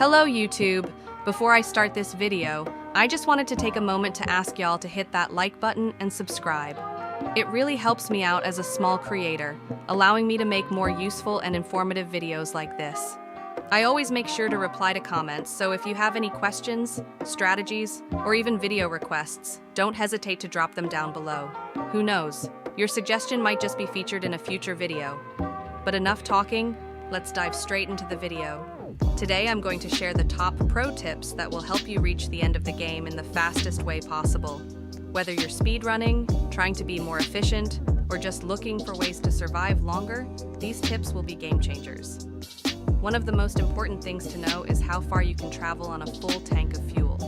Hello YouTube! Before I start this video, I just wanted to take a moment to ask y'all to hit that like button and subscribe. It really helps me out as a small creator, allowing me to make more useful and informative videos like this. I always make sure to reply to comments, so if you have any questions, strategies, or even video requests, don't hesitate to drop them down below. Who knows, your suggestion might just be featured in a future video. But enough talking, let's dive straight into the video. Today I'm going to share the top pro tips that will help you reach the end of the game in the fastest way possible. Whether you're speedrunning, trying to be more efficient, or just looking for ways to survive longer, these tips will be game changers. One of the most important things to know is how far you can travel on a full tank of fuel.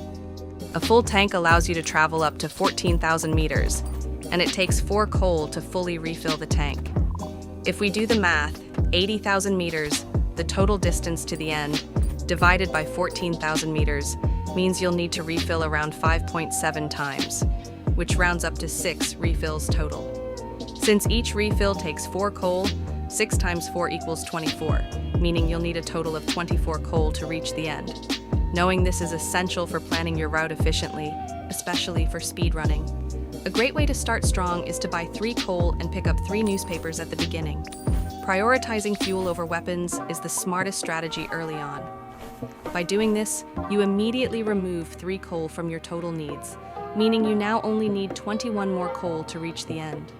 A full tank allows you to travel up to 14,000 meters, and it takes 4 coal to fully refill the tank. If we do the math, 80,000 meters, the total distance to the end, divided by 14,000 meters, means you'll need to refill around 5.7 times, which rounds up to 6 refills total. Since each refill takes 4 coal, 6 times 4 equals 24, meaning you'll need a total of 24 coal to reach the end. Knowing this is essential for planning your route efficiently, especially for speedrunning. A great way to start strong is to buy 3 coal and pick up 3 newspapers at the beginning. Prioritizing fuel over weapons is the smartest strategy early on. By doing this, you immediately remove 3 coal from your total needs, meaning you now only need 21 more coal to reach the end.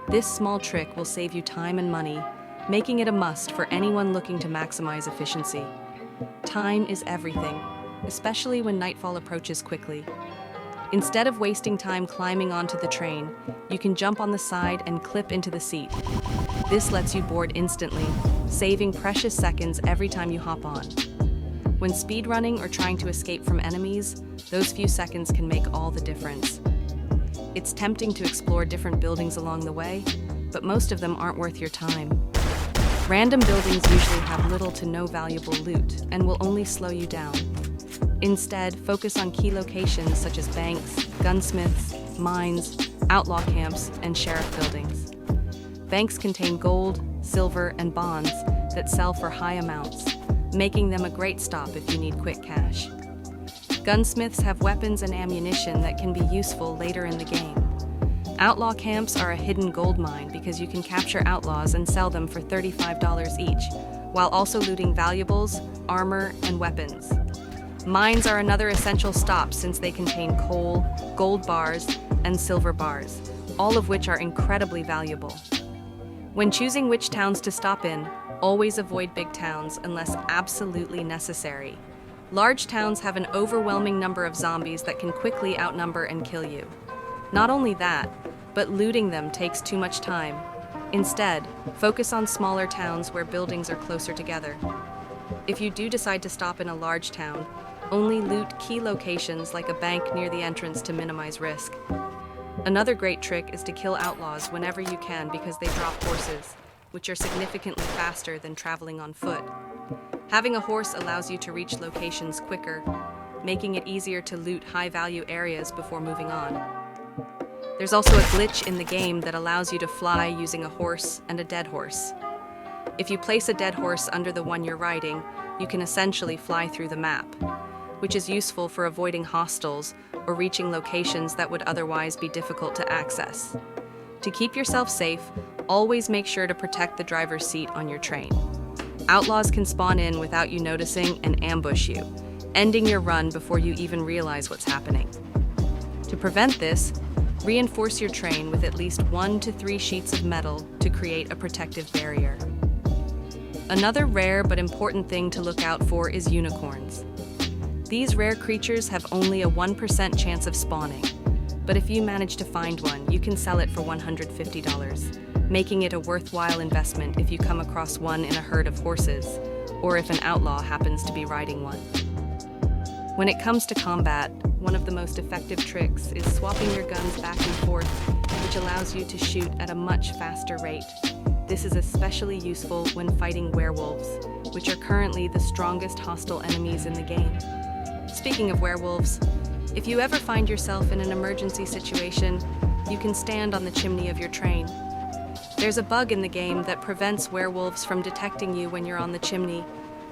This small trick will save you time and money, making it a must for anyone looking to maximize efficiency. Time is everything, especially when nightfall approaches quickly. Instead of wasting time climbing onto the train, you can jump on the side and clip into the seat. This lets you board instantly, saving precious seconds every time you hop on. When speedrunning or trying to escape from enemies, those few seconds can make all the difference. It's tempting to explore different buildings along the way, but most of them aren't worth your time. Random buildings usually have little to no valuable loot and will only slow you down. Instead, focus on key locations such as banks, gunsmiths, mines, outlaw camps, and sheriff buildings. Banks contain gold, silver, and bonds that sell for high amounts, making them a great stop if you need quick cash. Gunsmiths have weapons and ammunition that can be useful later in the game. Outlaw camps are a hidden gold mine because you can capture outlaws and sell them for $35 each, while also looting valuables, armor, and weapons. Mines are another essential stop since they contain coal, gold bars, and silver bars, all of which are incredibly valuable. When choosing which towns to stop in, always avoid big towns unless absolutely necessary. Large towns have an overwhelming number of zombies that can quickly outnumber and kill you. Not only that, but looting them takes too much time. Instead, focus on smaller towns where buildings are closer together. If you do decide to stop in a large town, only loot key locations like a bank near the entrance to minimize risk. Another great trick is to kill outlaws whenever you can because they drop horses, which are significantly faster than traveling on foot. Having a horse allows you to reach locations quicker, making it easier to loot high-value areas before moving on. There's also a glitch in the game that allows you to fly using a horse and a dead horse. If you place a dead horse under the one you're riding, you can essentially fly through the map, which is useful for avoiding hostiles or reaching locations that would otherwise be difficult to access. To keep yourself safe, always make sure to protect the driver's seat on your train. Outlaws can spawn in without you noticing and ambush you, ending your run before you even realize what's happening. To prevent this, reinforce your train with at least 1 to 3 sheets of metal to create a protective barrier. Another rare but important thing to look out for is unicorns. These rare creatures have only a 1% chance of spawning, but if you manage to find one, you can sell it for $150, making it a worthwhile investment if you come across one in a herd of horses, or if an outlaw happens to be riding one. When it comes to combat, one of the most effective tricks is swapping your guns back and forth, which allows you to shoot at a much faster rate. This is especially useful when fighting werewolves, which are currently the strongest hostile enemies in the game. Speaking of werewolves, if you ever find yourself in an emergency situation, you can stand on the chimney of your train. There's a bug in the game that prevents werewolves from detecting you when you're on the chimney,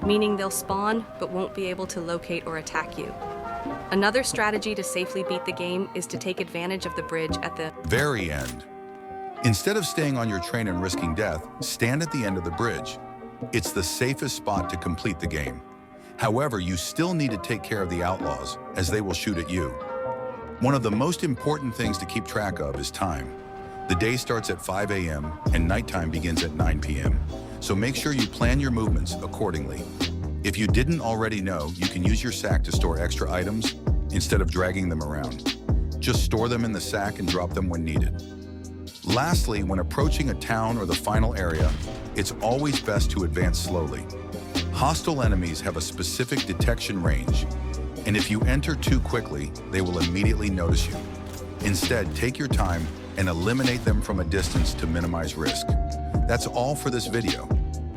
meaning they'll spawn but won't be able to locate or attack you. Another strategy to safely beat the game is to take advantage of the bridge at the very end. Instead of staying on your train and risking death, stand at the end of the bridge. It's the safest spot to complete the game. However, you still need to take care of the outlaws, as they will shoot at you. One of the most important things to keep track of is time. The day starts at 5 a.m. and nighttime begins at 9 p.m. So make sure you plan your movements accordingly. If you didn't already know, you can use your sack to store extra items instead of dragging them around. Just store them in the sack and drop them when needed. Lastly, when approaching a town or the final area, it's always best to advance slowly. Hostile enemies have a specific detection range, and if you enter too quickly, they will immediately notice you. Instead, take your time and eliminate them from a distance to minimize risk. That's all for this video.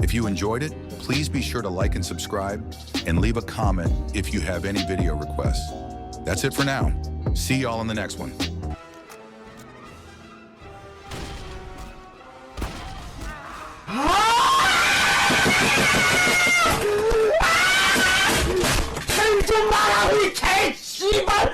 If you enjoyed it, please be sure to like and subscribe, and leave a comment if you have any video requests. That's it for now. See y'all in the next one. 좀 말하고 이 개씨발